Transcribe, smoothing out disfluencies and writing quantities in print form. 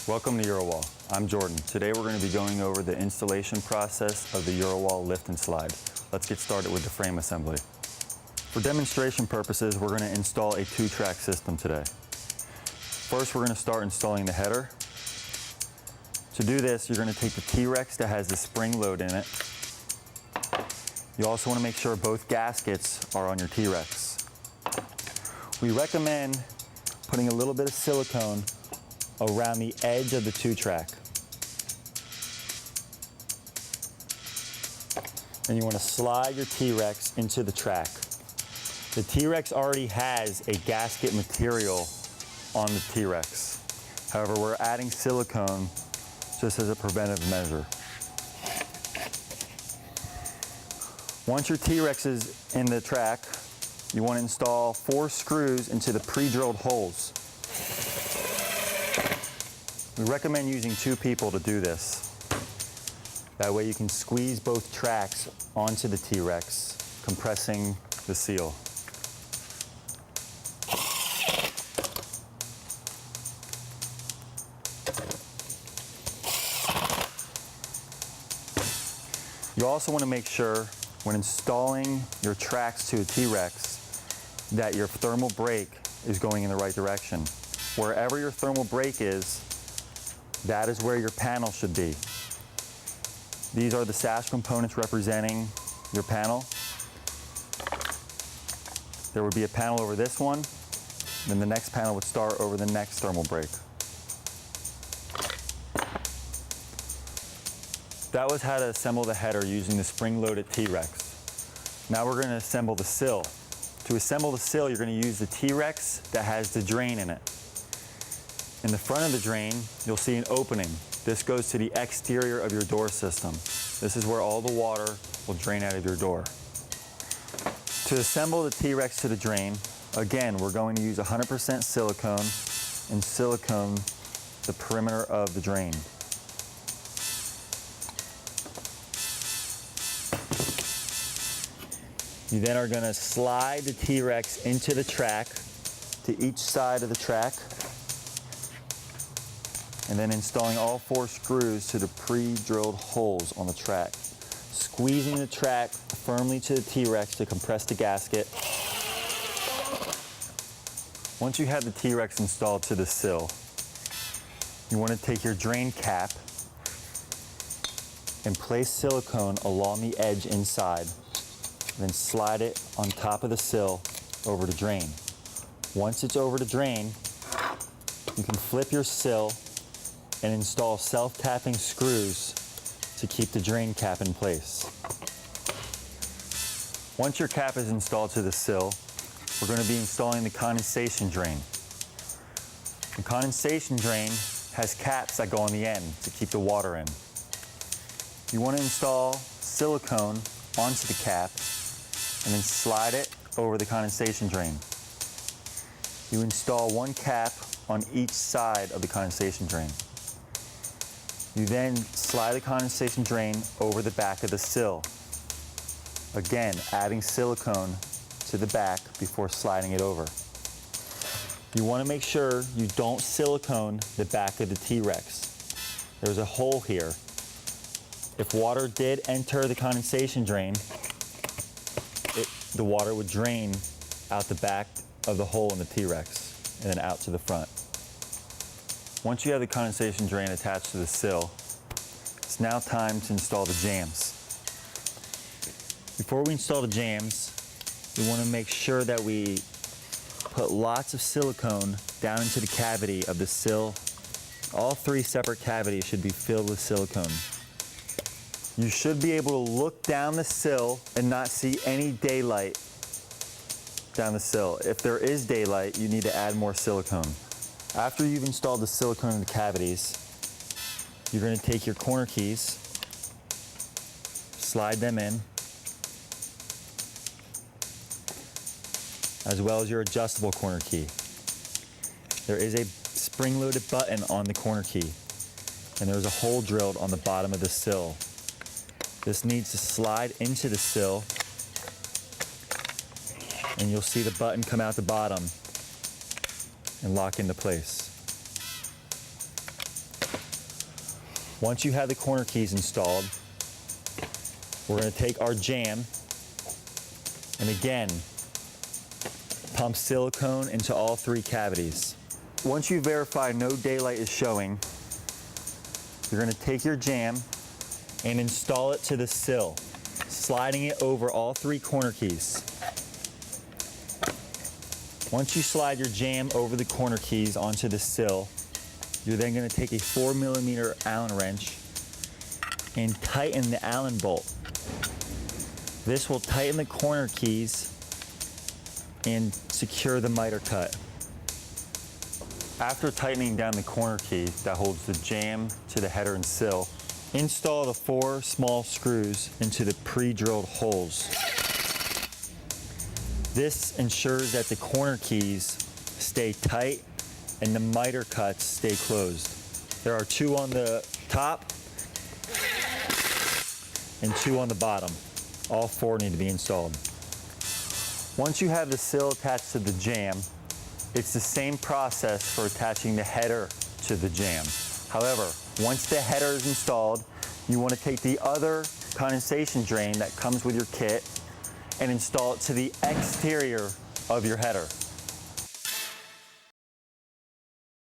Welcome to Eurowall. I'm Jordan. Today we're going to be going over the installation process of the Eurowall lift and slide. Let's get started with the frame assembly. For demonstration purposes, we're going to install a 2-track system today. First, we're going to start installing the header. To do this, you're going to take the T-Rex that has the spring load in it. You also want to make sure both gaskets are on your T-Rex. We recommend putting a little bit of silicone around the edge of the 2-track. And you want to slide your T-Rex into the track. The T-Rex already has a gasket material on the T-Rex. However, we're adding silicone just as a preventive measure. Once your T-Rex is in the track, you want to install 4 screws into the pre-drilled holes. We recommend using 2 people to do this. That way you can squeeze both tracks onto the T-Rex, compressing the seal. You also want to make sure when installing your tracks to a T-Rex that your thermal brake is going in the right direction. Wherever your thermal brake is, that is where your panel should be. These are the sash components representing your panel. There would be a panel over this one, then the next panel would start over the next thermal brake. That was how to assemble the header using the spring-loaded T-Rex. Now we're going to assemble the sill. To assemble the sill, you're going to use the T-Rex that has the drain in it. In the front of the drain, you'll see an opening. This goes to the exterior of your door system. This is where all the water will drain out of your door. To assemble the T-Rex to the drain, again, we're going to use 100% silicone and silicone the perimeter of the drain. You then are going to slide the T-Rex into the track to each side of the track, and then installing all 4 screws to the pre-drilled holes on the track. Squeezing the track firmly to the T-Rex to compress the gasket. Once you have the T-Rex installed to the sill, you want to take your drain cap and place silicone along the edge inside, then slide it on top of the sill over the drain. Once it's over the drain, you can flip your sill and install self-tapping screws to keep the drain cap in place. Once your cap is installed to the sill, we're going to be installing the condensation drain. The condensation drain has caps that go on the end to keep the water in. You want to install silicone onto the cap and then slide it over the condensation drain. You install 1 cap on each side of the condensation drain. You then slide the condensation drain over the back of the sill. Again, adding silicone to the back before sliding it over. You want to make sure you don't silicone the back of the T-Rex. There's a hole here. If water did enter the condensation drain, the water would drain out the back of the hole in the T-Rex and then out to the front. Once you have the condensation drain attached to the sill, it's now time to install the jams. Before we install the jams, we want to make sure that we put lots of silicone down into the cavity of the sill. All 3 separate cavities should be filled with silicone. You should be able to look down the sill and not see any daylight down the sill. If there is daylight, you need to add more silicone. After you've installed the silicone in the cavities, you're going to take your corner keys, slide them in, as well as your adjustable corner key. There is a spring-loaded button on the corner key, and there's a hole drilled on the bottom of the sill. This needs to slide into the sill, and you'll see the button come out the bottom and lock into place. Once you have the corner keys installed, we're going to take our jam and again, pump silicone into all 3 cavities. Once you verify no daylight is showing, you're going to take your jam and install it to the sill, sliding it over all 3 corner keys. Once you slide your jam over the corner keys onto the sill, you're then going to take a 4mm Allen wrench and tighten the Allen bolt. This will tighten the corner keys and secure the miter cut. After tightening down the corner key that holds the jam to the header and sill, install the 4 small screws into the pre-drilled holes. This ensures that the corner keys stay tight and the miter cuts stay closed. There are 2 on the top and 2 on the bottom. All 4 need to be installed. Once you have the sill attached to the jam, it's the same process for attaching the header to the jam. However, once the header is installed, you want to take the other condensation drain that comes with your kit and install it to the exterior of your header.